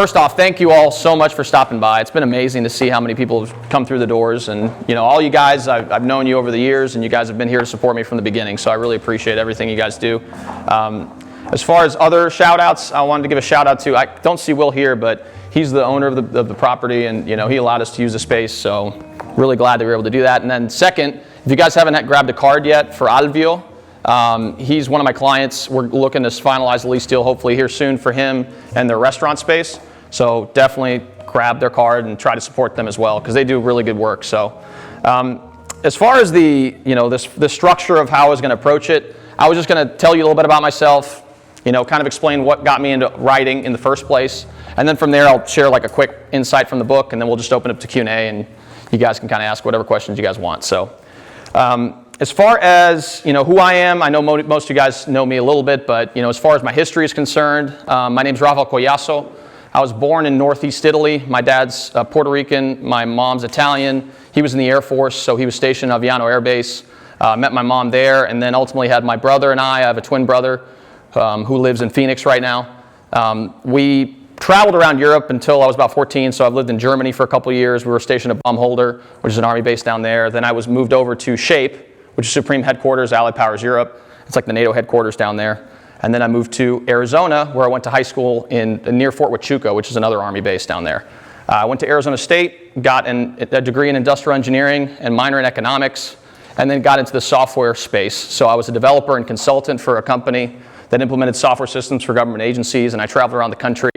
First off, thank you all so much for stopping by. It's been amazing to see how many people have come through the doors, and all you guys, I've known you over the years, and you guys have been here to support me from the beginning, so I really appreciate everything you guys do. As far as other shout outs, I wanted to give a shout out to, I don't see Will here, but he's the owner of the property, and he allowed us to use the space, so really glad that we were able to do that. And then second, if you guys haven't grabbed a card yet for Alvio, he's one of my clients. We're looking to finalize the lease deal hopefully here soon for him and their restaurant space. So definitely grab their card and try to support them as well, because they do really good work. So as far as the structure of how I was going to approach it, I was just going to tell you a little bit about myself, kind of explain what got me into writing in the first place, and then from there I'll share like a quick insight from the book, and then we'll just open up to Q&A, and you guys can kind of ask whatever questions you guys want. So as far as who I am, I know most of you guys know me a little bit, but as far as my history is concerned, my name's Raphael Collazo. I was born in Northeast Italy. My dad's Puerto Rican, my mom's Italian. He was in the Air Force, so he was stationed at Aviano Air Base. Met my mom there, and then ultimately had my brother and I have a twin brother who lives in Phoenix right now. We traveled around Europe until I was about 14, so I've lived in Germany for a couple of years. We were stationed at Baumholder, which is an army base down there. Then I was moved over to SHAPE, which is Supreme Headquarters, Allied Powers Europe. It's like the NATO headquarters down there. And then I moved to Arizona, where I went to high school near Fort Huachuca, which is another Army base down there. I went to Arizona State, got a degree in industrial engineering and minor in economics, and then got into the software space. So I was a developer and consultant for a company that implemented software systems for government agencies, and I traveled around the country.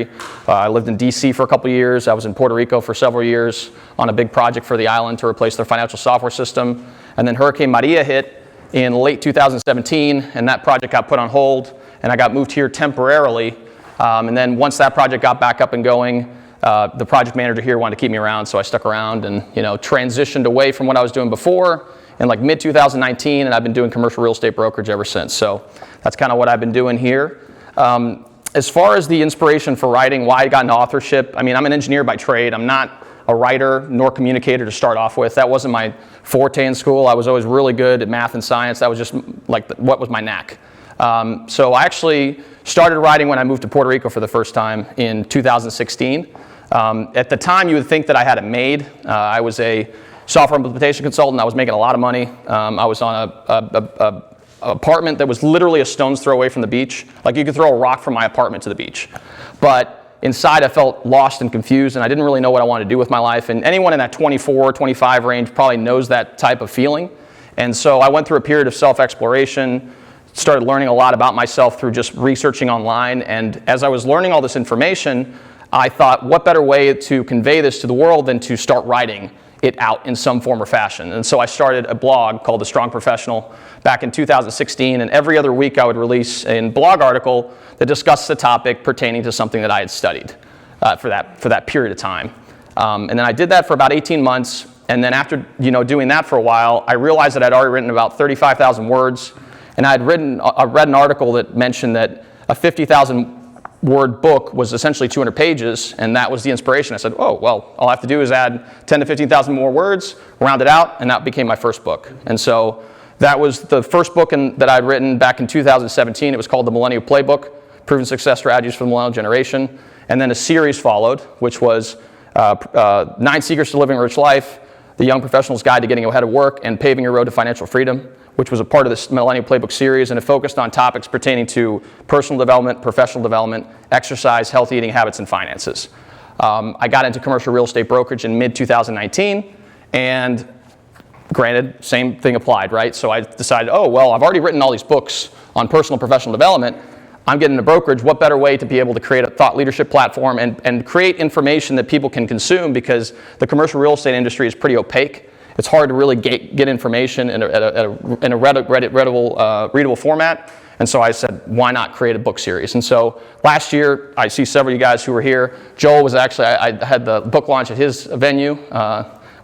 I lived in DC for a couple of years. I was in Puerto Rico for several years on a big project for the island to replace their financial software system. And then Hurricane Maria hit in late 2017, and that project got put on hold, and I got moved here temporarily. And then once that project got back up and going, the project manager here wanted to keep me around, so I stuck around and transitioned away from what I was doing before in like mid 2019, and I've been doing commercial real estate brokerage ever since. So that's kind of what I've been doing here. As far as the inspiration for writing, why I got into authorship, I'm an engineer by trade. I'm not a writer nor communicator to start off with. That wasn't my forte in school. I was always really good at math and science. That was just like what was my knack. So I actually started writing when I moved to Puerto Rico for the first time in 2016. At the time, you would think that I had it made. I was a software implementation consultant. I was making a lot of money. I was on an apartment that was literally a stone's throw away from the beach. Like you could throw a rock from my apartment to the beach. But inside, I felt lost and confused, and I didn't really know what I wanted to do with my life. And anyone in that 24, 25 range probably knows that type of feeling. And so I went through a period of self-exploration, started learning a lot about myself through just researching online. And as I was learning all this information, I thought, what better way to convey this to the world than to start writing it out in some form or fashion. And so I started a blog called The Strong Professional back in 2016, and every other week I would release a blog article that discussed the topic pertaining to something that I had studied for that period of time. And then I did that for about 18 months, and then after doing that for a while, I realized that I'd already written about 35,000 words, and I read an article that mentioned that a 50,000 word book was essentially 200 pages, and that was the inspiration. I said, oh, well, all I have to do is add 10 to 15,000 more words, round it out, and that became my first book. And so that was the first book that I'd written back in 2017. It was called The Millennial Playbook, Proven Success Strategies for the Millennial Generation. And then a series followed, which was 9 Secrets to Living a Rich Life, The Young Professional's Guide to Getting Ahead of Work, and Paving Your Road to Financial Freedom, which was a part of this Millennial Playbook series, and it focused on topics pertaining to personal development, professional development, exercise, healthy eating habits, and finances. I got into commercial real estate brokerage in mid-2019, and granted, same thing applied, right? So I decided, oh, well, I've already written all these books on personal and professional development. I'm getting into brokerage. What better way to be able to create a thought leadership platform and create information that people can consume, because the commercial real estate industry is pretty opaque. It's hard to really get information in a readable format. And so I said, why not create a book series? And so last year, I see several of you guys who were here. Joel was actually, I had the book launch at his venue,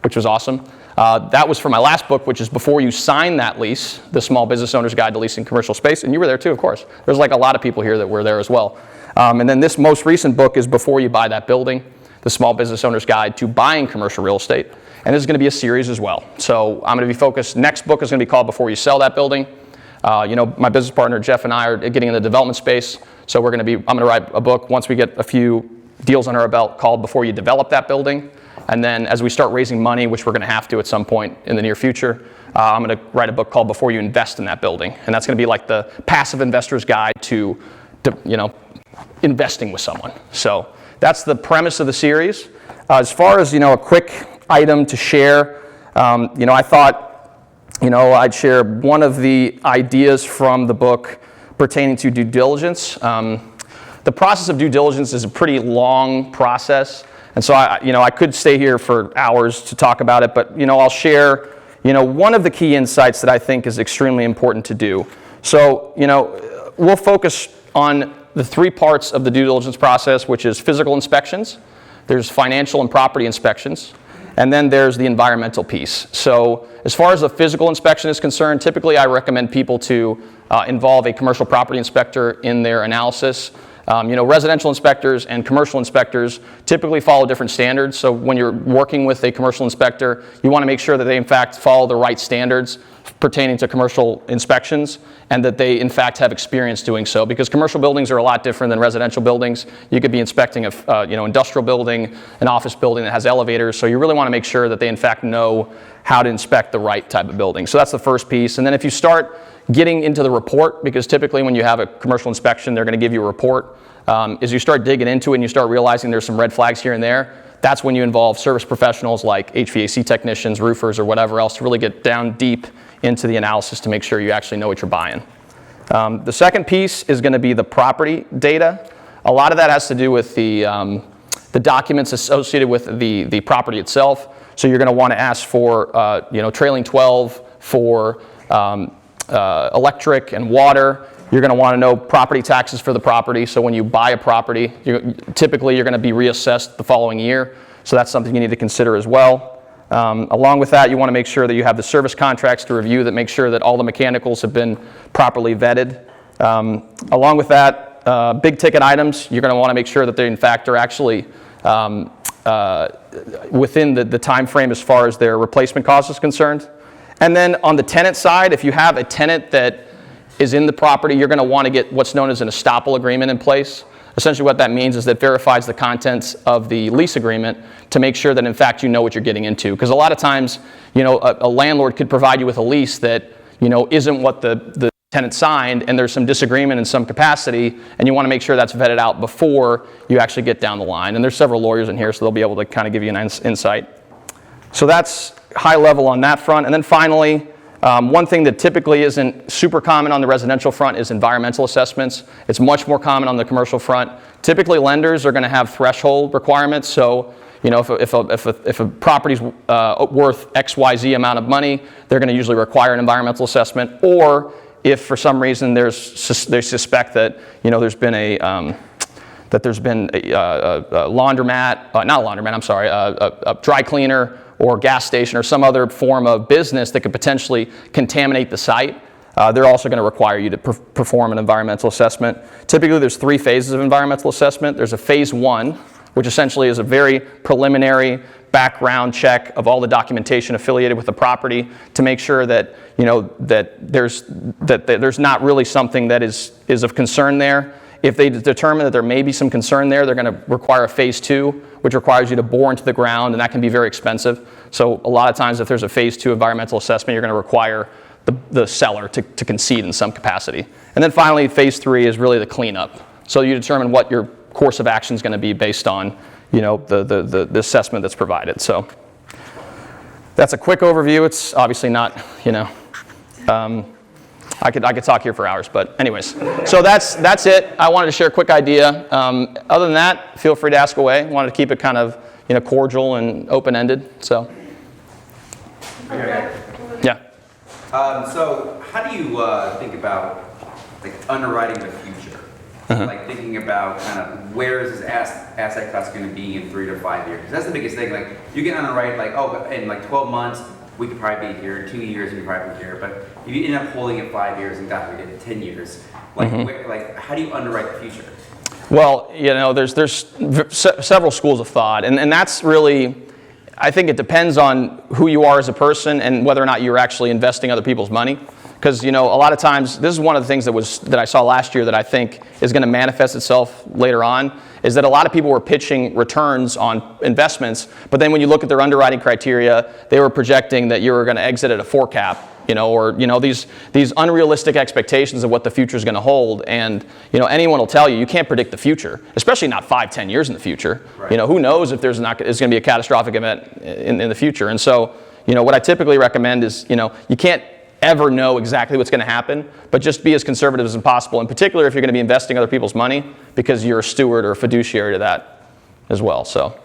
which was awesome. That was for my last book, which is Before You Sign That Lease, The Small Business Owner's Guide to Leasing Commercial Space. And you were there too, of course. There's like a lot of people here that were there as well. And then this most recent book is Before You Buy That Building, The Small Business Owner's Guide to Buying Commercial Real Estate. And this is going to be a series as well. So I'm going to be focused, next book is going to be called Before You Sell That Building. My business partner Jeff and I are getting in the development space. So I'm going to write a book once we get a few deals under our belt called Before You Develop That Building. And then as we start raising money, which we're going to have to at some point in the near future, I'm going to write a book called Before You Invest in That Building. And that's going to be like the passive investor's guide to investing with someone. So that's the premise of the series. As far as, a quick item to share, I thought, I'd share one of the ideas from the book pertaining to due diligence. The process of due diligence is a pretty long process. And so I could stay here for hours to talk about it, but I'll share one of the key insights that I think is extremely important to do. So we'll focus on the three parts of the due diligence process, which is physical inspections, there's financial and property inspections, and then there's the environmental piece. So as far as the physical inspection is concerned, typically I recommend people to involve a commercial property inspector in their analysis. Residential inspectors and commercial inspectors typically follow different standards. So when you're working with a commercial inspector, you want to make sure that they in fact follow the right standards pertaining to commercial inspections, and that they in fact have experience doing so. Because commercial buildings are a lot different than residential buildings. You could be inspecting a industrial building, an office building that has elevators. So you really want to make sure that they in fact know how to inspect the right type of building. So that's the first piece. And then if you start getting into the report, because typically when you have a commercial inspection, they're going to give you a report. As you start digging into it and you start realizing there's some red flags here and there, that's when you involve service professionals like HVAC technicians, roofers, or whatever else to really get down deep into the analysis to make sure you actually know what you're buying. The second piece is going to be the property data. A lot of that has to do with the documents associated with the property itself. So you're going to want to ask for trailing 12 for electric and water. You're going to want to know property taxes for the property. So when you buy a property, typically you're going to be reassessed the following year. So that's something you need to consider as well. Along with that, you want to make sure that you have the service contracts to review that make sure that all the mechanicals have been properly vetted. Along with that, big ticket items, you're going to want to make sure that they in fact are actually within the time frame as far as their replacement cost is concerned. And then on the tenant side, if you have a tenant that is in the property, you're going to want to get what's known as an Estoppel Agreement in place. Essentially what that means is that verifies the contents of the lease agreement to make sure that in fact you know what you're getting into. Because a lot of times, a landlord could provide you with a lease that isn't what the tenant signed, and there's some disagreement in some capacity, and you want to make sure that's vetted out before you actually get down the line. And there's several lawyers in here, so they'll be able to kind of give you an insight. So that's high level on that front. And then finally, one thing that typically isn't super common on the residential front is environmental assessments. It's much more common on the commercial front. Typically, lenders are going to have threshold requirements. So, if a property's worth XYZ amount of money, they're going to usually require an environmental assessment. Or if for some reason they suspect that there's been a laundromat, not a laundromat, I'm sorry, a dry cleaner or gas station or some other form of business that could potentially contaminate the site, they're also going to require you to perform an environmental assessment. Typically, there's 3 phases of environmental assessment. There's a phase 1, which essentially is a very preliminary background check of all the documentation affiliated with the property to make sure that there's not really something that is of concern there. If they determine that there may be some concern there, they're going to require a phase 2, which requires you to bore into the ground, and that can be very expensive. So a lot of times if there's a phase 2 environmental assessment, you're going to require the seller to concede in some capacity. And then finally, phase 3 is really the cleanup. So you determine what your course of action is going to be based on the assessment that's provided. So that's a quick overview. It's obviously not, I could talk here for hours, but anyways. So that's it. I wanted to share a quick idea. Other than that, feel free to ask away. I wanted to keep it kind of cordial and open-ended. So. Okay. Yeah. So how do you think about underwriting the future? Like thinking about kind of where is this asset class going to be in 3 to 5 years? That's the biggest thing. Like you can underwrite in 12 months, we could probably be here. In 2 years, we could probably be here. But if you end up holding it 5 years and got to get 10 years, how do you underwrite the future? Well, there's several schools of thought, and that's really, I think it depends on who you are as a person and whether or not you're actually investing other people's money. Because a lot of times, this is one of the things that I saw last year that I think is going to manifest itself later on, is that a lot of people were pitching returns on investments, but then when you look at their underwriting criteria, they were projecting that you were going to exit at a 4 cap, or these unrealistic expectations of what the future is going to hold. And anyone will tell you can't predict the future, especially not 5-10 years in the future. Right. Who knows if there's going to be a catastrophic event in the future. And so what I typically recommend is you can't ever know exactly what's going to happen, but just be as conservative as possible, in particular if you're going to be investing other people's money, because you're a steward or a fiduciary to that as well. So,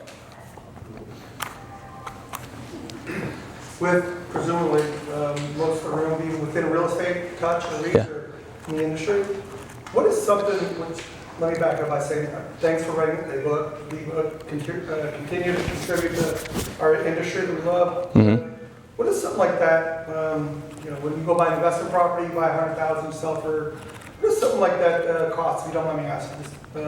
with presumably most of the room being within real estate, touch, or REITs, or in the industry, what is something which, let me back up by saying thanks for writing a book. The book continue to contribute to our industry that we love. Mm-hmm. What is something like that, when you go buy an investment property, you buy 100,000, you sell for, what is something like that cost, if you don't mind me asking?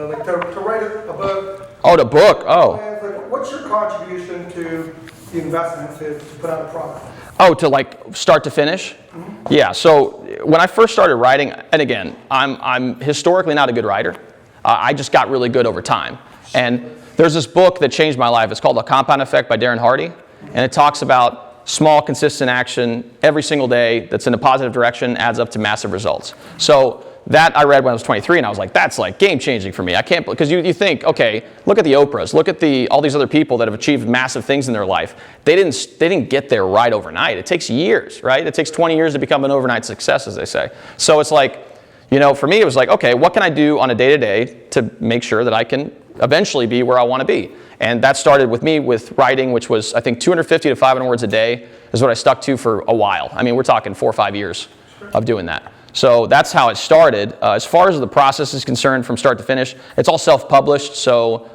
Like to write a book. Oh, the book, oh. Like, what's your contribution to the investment to put out a product? Oh, to like start to finish? Mm-hmm. Yeah, so when I first started writing, and again, I'm historically not a good writer. I just got really good over time. And there's this book that changed my life. It's called The Compound Effect by Darren Hardy. And it talks about small, consistent action every single day that's in a positive direction adds up to massive results. So that I read when I was 23, and I was like, that's like game changing for me. I can't, because you think, okay, look at the Oprahs, look at all these other people that have achieved massive things in their life. They didn't get there right overnight. It takes years, right? It takes 20 years to become an overnight success, as they say. So it's like, for me, it was like, okay, what can I do on a day-to-day to make sure that I can eventually be where I want to be? And that started with me with writing, which was, I think, 250 to 500 words a day is what I stuck to for a while. I mean, we're talking 4 or 5 years of doing that. So that's how it started. As far as the process is concerned from start to finish, it's all self-published. So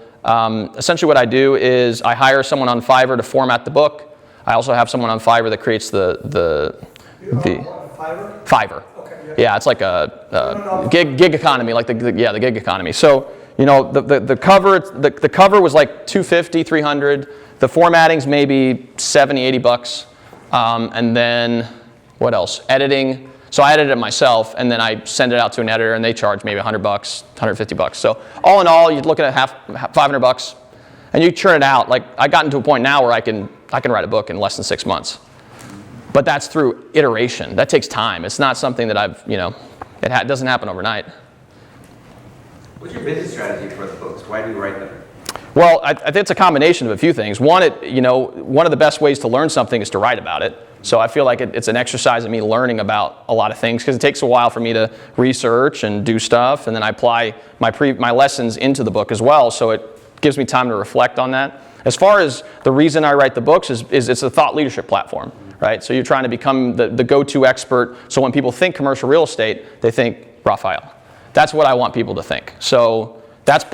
essentially what I do is I hire someone on Fiverr to format the book. I also have someone on Fiverr that creates the Fiverr? Fiverr. Okay, Yeah, it's like a gig economy, like the gig economy. So the cover was like $250, $300. The formatting's maybe $70, $80. And then what else? Editing. So I edit it myself, and then I send it out to an editor, and they charge maybe $100, $150. So all in all, you're looking at $500, and you churn it out. Like I gotten to a point now where I can write a book in less than 6 months. But that's through iteration. That takes time. It's not something that it doesn't happen overnight. What's your business strategy for the books? Why do you write them? Well, I think it's a combination of a few things. One, one of the best ways to learn something is to write about it. So I feel like it's an exercise in me learning about a lot of things, because it takes a while for me to research and do stuff, and then I apply my lessons into the book as well, so it gives me time to reflect on that. As far as the reason I write the books is it's a thought leadership platform, right? So you're trying to become the go-to expert, so when people think commercial real estate, they think Raphael. That's what I want people to think. So that's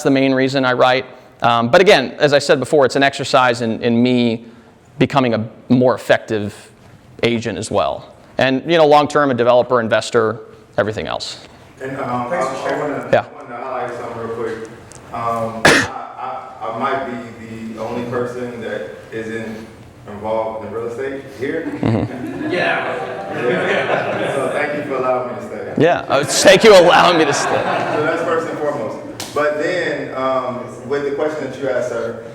the main reason I write. But again, as I said before, it's an exercise in me becoming a more effective agent as well. And long-term, a developer, investor, everything else. And I want to highlight something real quick. I might be the only person that isn't involved in real estate here. Mm-hmm. Yeah. So thank you for allowing me to stay. Yeah, thank you for allowing me to stay. So that's first and foremost. But then, with the question that you asked, sir,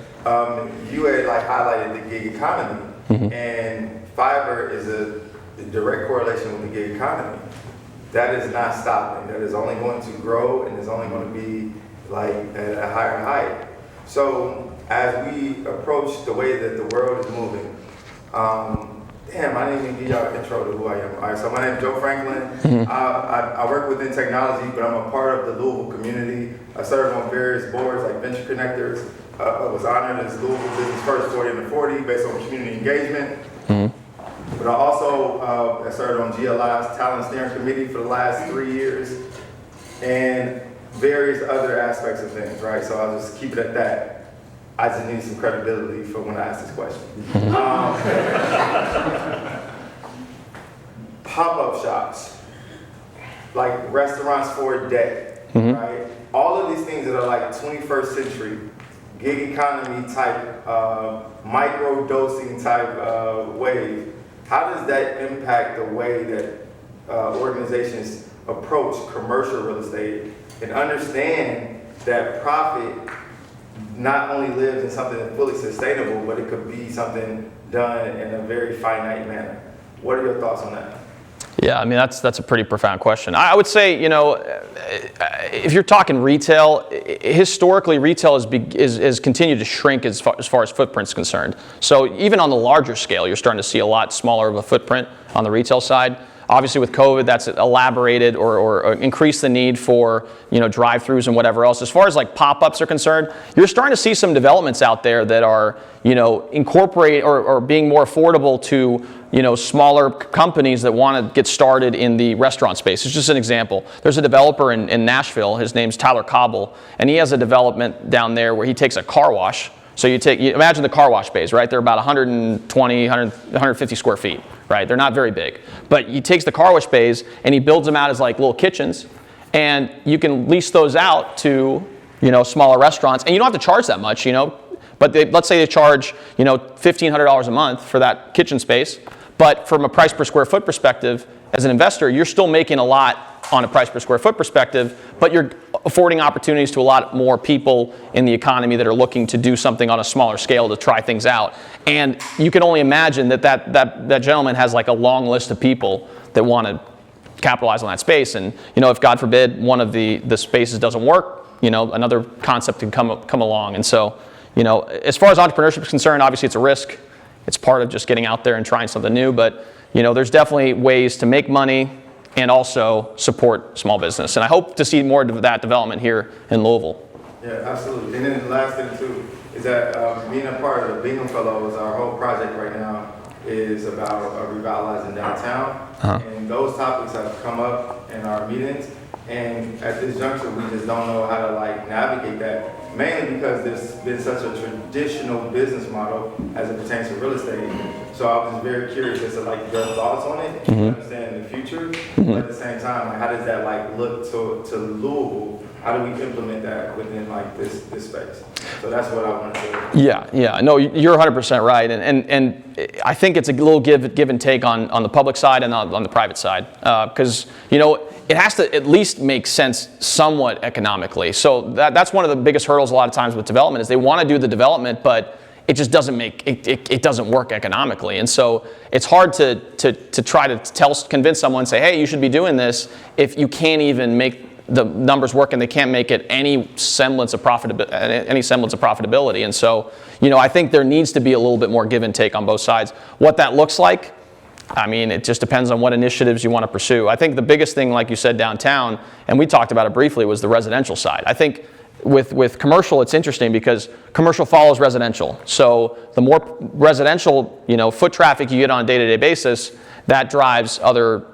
you had highlighted the gig economy, mm-hmm. and Fiverr is a direct correlation with the gig economy. That is not stopping. That is only going to grow, and is only going to be at a higher height. So as we approach the way that the world is moving, I didn't even give y'all an intro to who I am. All right, so my name is Joe Franklin. Mm-hmm. I work within technology, but I'm a part of the Louisville community. I serve on various boards like Venture Connectors. I was honored as Louisville Business First 40 Under 40 based on community engagement. Mm-hmm. But I also served on GLI's Talent Steering Committee for the last 3 years, and various other aspects of things, right? So I'll just keep it at that. I just need some credibility for when I ask this question. Pop-up shops, like restaurants for a day, mm-hmm. right? All of these things that are 21st century, gig economy type, micro dosing type wave, how does that impact the way that organizations approach commercial real estate and understand that profit not only lives in something that's fully sustainable, but it could be something done in a very finite manner. What are your thoughts on that? Yeah, I mean, that's a pretty profound question. I would say, if you're talking retail, historically retail is continued to shrink as far as footprint's concerned. So even on the larger scale, you're starting to see a lot smaller of a footprint on the retail side. Obviously with COVID, that's elaborated or increased the need for, drive-throughs and whatever else. As far as like pop-ups are concerned, you're starting to see some developments out there that are, incorporate or being more affordable to, smaller companies that want to get started in the restaurant space. It's just an example. There's a developer in Nashville, his name's Tyler Cobble, and he has a development down there where he takes a car wash. So you imagine the car wash bays, right? They're about 120, 150 square feet, right? They're not very big. But he takes the car wash bays and he builds them out as like little kitchens, and you can lease those out to, smaller restaurants, and you don't have to charge that much, But let's say they charge, $1,500 a month for that kitchen space. But from a price per square foot perspective, as an investor, you're still making a lot on a price per square foot perspective, but you're affording opportunities to a lot more people in the economy that are looking to do something on a smaller scale to try things out. And you can only imagine that gentleman has like a long list of people that want to capitalize on that space. And, if God forbid one of the spaces doesn't work, another concept can come along. And so, as far as entrepreneurship is concerned, obviously it's a risk. It's part of just getting out there and trying something new, but there's definitely ways to make money and also support small business. And I hope to see more of that development here in Louisville. Yeah, absolutely. And then the last thing too is that being a part of the Bingham Fellows, our whole project right now is about revitalizing downtown. And those topics have come up in our meetings. And at this juncture, we just don't know how to navigate that, mainly because there's been such a traditional business model as it pertains to real estate. So I was very curious as to your thoughts on it, understand the future, but at the same time, how does that look to Louisville? How do we implement that within this space? So that's what I wanted to. Yeah. No, you're 100% right, and I think it's a little give and take on the public side and on the private side, because it has to at least make sense somewhat economically. So that's one of the biggest hurdles a lot of times with development is they want to do the development, but it just doesn't it doesn't work economically. And so it's hard to try to convince someone, say, hey, you should be doing this, if you can't even make the numbers work and they can't make it any semblance of profitability. And so, I think there needs to be a little bit more give and take on both sides. What that looks like, I mean, it just depends on what initiatives you want to pursue. I think the biggest thing, like you said, downtown, and we talked about it briefly, was the residential side. I think with commercial, it's interesting because commercial follows residential. So the more residential, foot traffic you get on a day-to-day basis, that drives other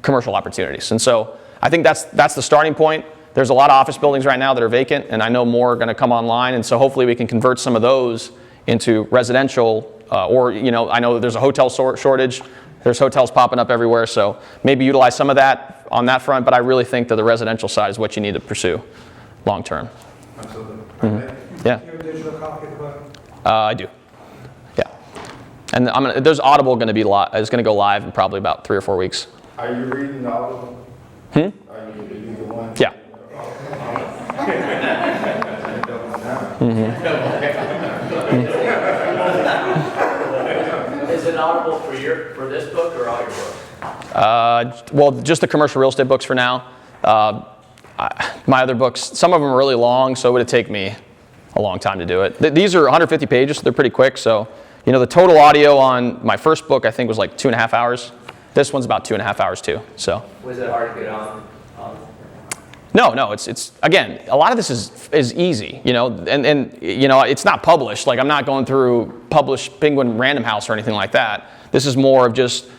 commercial opportunities. And so I think that's the starting point. There's a lot of office buildings right now that are vacant, and I know more are going to come online, and so hopefully we can convert some of those into residential, or I know that there's a hotel shortage. There's hotels popping up everywhere, so maybe utilize some of that on that front, but I really think that the residential side is what you need to pursue long term. Absolutely. Yeah. You have a digital copy of the book? I do. Yeah. And there's Audible going to be is going to go live in probably about 3 or 4 weeks. Are you reading the Audible? Hmm? Are you reading the one? Yeah. Is it Audible for this book or all your books? Well, just the commercial real estate books for now. My other books, some of them are really long, so it would take me a long time to do it. These are 150 pages, so they're pretty quick. So, the total audio on my first book, I think, was like 2.5 hours. This one's about 2.5 hours too. So. Was it hard to get on? No, it's again, a lot of this is easy, and it's not published. Like I'm not going through published Penguin Random House or anything like that. This is more of just,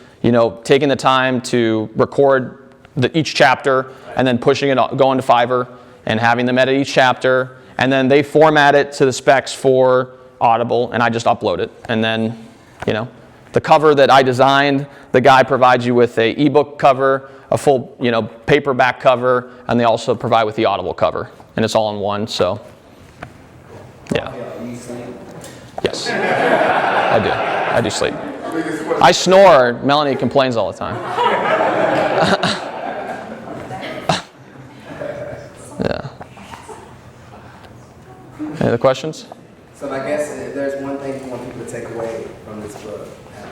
taking the time to record each chapter and then pushing it, going to Fiverr and having them edit each chapter, and then they format it to the specs for Audible, and I just upload it. And then, the cover that I designed, the guy provides you with a ebook cover, a full, paperback cover, and they also provide with the Audible cover, and it's all in one. So, yeah. Yes, I do. I do sleep. I snore. Melanie complains all the time. Yeah. Any other questions? So I guess if there's one thing you want people to take away from this book,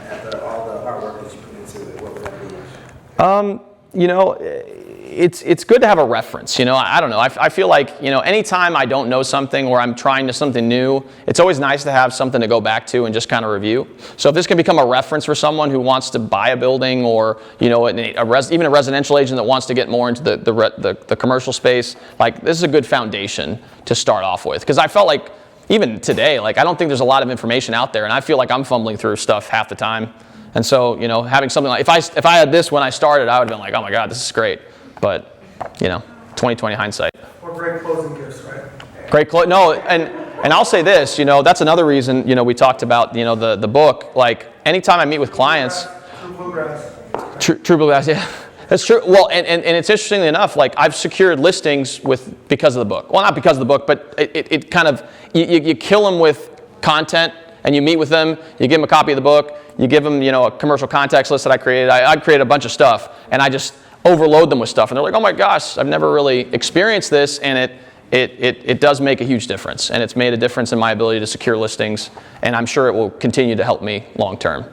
after all the hard work that you put into it, what would that be? You know, it's good to have a reference. You know, I don't know. I feel like, you know, anytime I don't know something or I'm trying to something new, it's always nice to have something to go back to and just kind of review. So if this can become a reference for someone who wants to buy a building, or, you know, even a residential agent that wants to get more into the commercial space, like, this is a good foundation to start off with. Because I felt like even today, like, I don't think there's a lot of information out there, and I feel like I'm fumbling through stuff half the time. And so, you know, having something like, if I had this when I started, I would have been like, oh my God, this is great. But, you know, 20/20 hindsight. Or great closing gifts, right? Great no, and I'll say this, you know, that's another reason, you know, we talked about, you know, the book. Like, anytime I meet with clients, True bluegrass. True bluegrass, yeah, that's true. Well, and it's interestingly enough, like, I've secured listings because of the book. Well, not because of the book, but it kind of, you kill them with content, and you meet with them, you give them a copy of the book, you give them, you know, a commercial contacts list that I created. I created a bunch of stuff, and I just overload them with stuff, and they're like, oh my gosh, I've never really experienced this, and it does make a huge difference, and it's made a difference in my ability to secure listings, and I'm sure it will continue to help me long term.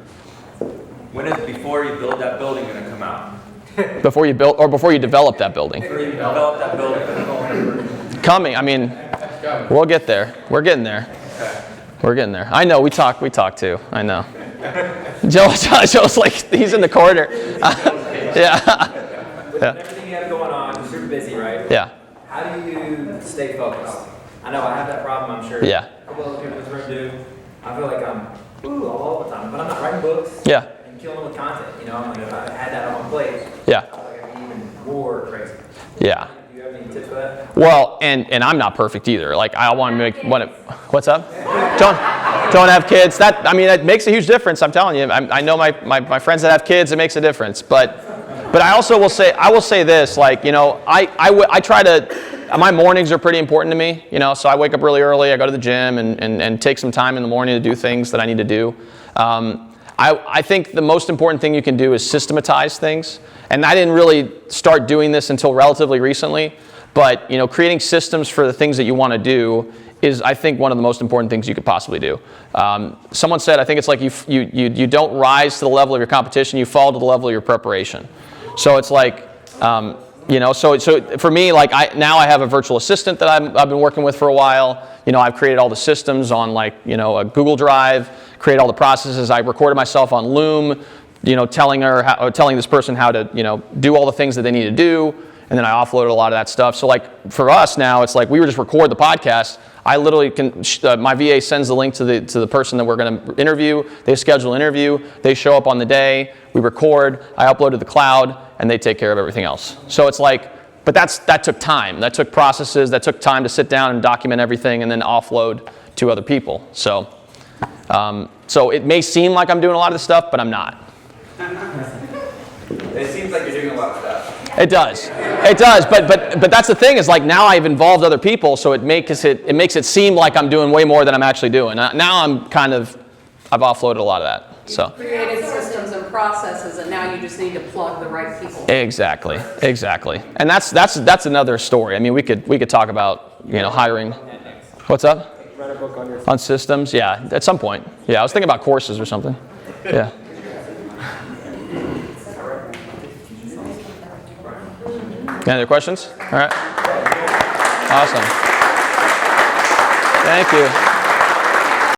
When is Before You Build That Building going to come out? Before you develop that building. Before you develop that building. Coming, I mean, we'll get there. We're getting there. We're getting there. I know, we talk too. I know. Joe's like, he's in the corner. Yeah. With everything you have going on, you're super busy, right? Yeah. How do you stay focused? I know I have that problem, I'm sure. Yeah. A couple other people in this room do. I feel like I'm all the time, but I'm not writing books. Yeah. And killing them with content. You know, I'm like, if I had that on my plate, Yeah. I feel like I'd be even more crazy. Yeah. Do you have any tips for that? Well, and I'm not perfect either. Like, I want to make what's up? Don't have kids. That makes a huge difference. I'm telling you. I know my friends that have kids, it makes a difference. But I also will say this. Like, you know, I try to. My mornings are pretty important to me. You know, so I wake up really early. I go to the gym and take some time in the morning to do things that I need to do. I think the most important thing you can do is systematize things. And I didn't really start doing this until relatively recently. But, you know, creating systems for the things that you want to do is, I think, one of the most important things you could possibly do. Someone said, I think it's like you don't rise to the level of your competition, you fall to the level of your preparation. So it's like, you know, so for me, like, now I have a virtual assistant that I've been working with for a while. You know, I've created all the systems on, like, you know, a Google Drive, create all the processes. I recorded myself on Loom, you know, telling this person how to, you know, do all the things that they need to do. And then I offloaded a lot of that stuff. So, like, for us now, it's like we just record the podcast. I literally can, my VA sends the link to the person that we're going to interview. They schedule an interview. They show up on the day. We record. I upload to the cloud, and they take care of everything else. So it's like, but that took time. That took processes. That took time to sit down and document everything and then offload to other people. So it may seem like I'm doing a lot of this stuff, but I'm not. It seems like you're doing a lot of stuff. It does. But that's the thing, is, like, now I've involved other people, so it makes it seem like I'm doing way more than I'm actually doing. Now I've offloaded a lot of that. So Created systems and processes, and now you just need to plug the right people. exactly, and that's another story. I mean, we could talk about, you know, hiring. What's up? Write a book on On systems, yeah, at some point. Yeah, I was thinking about courses or something. Yeah. Any other questions? All right. Awesome. Thank you.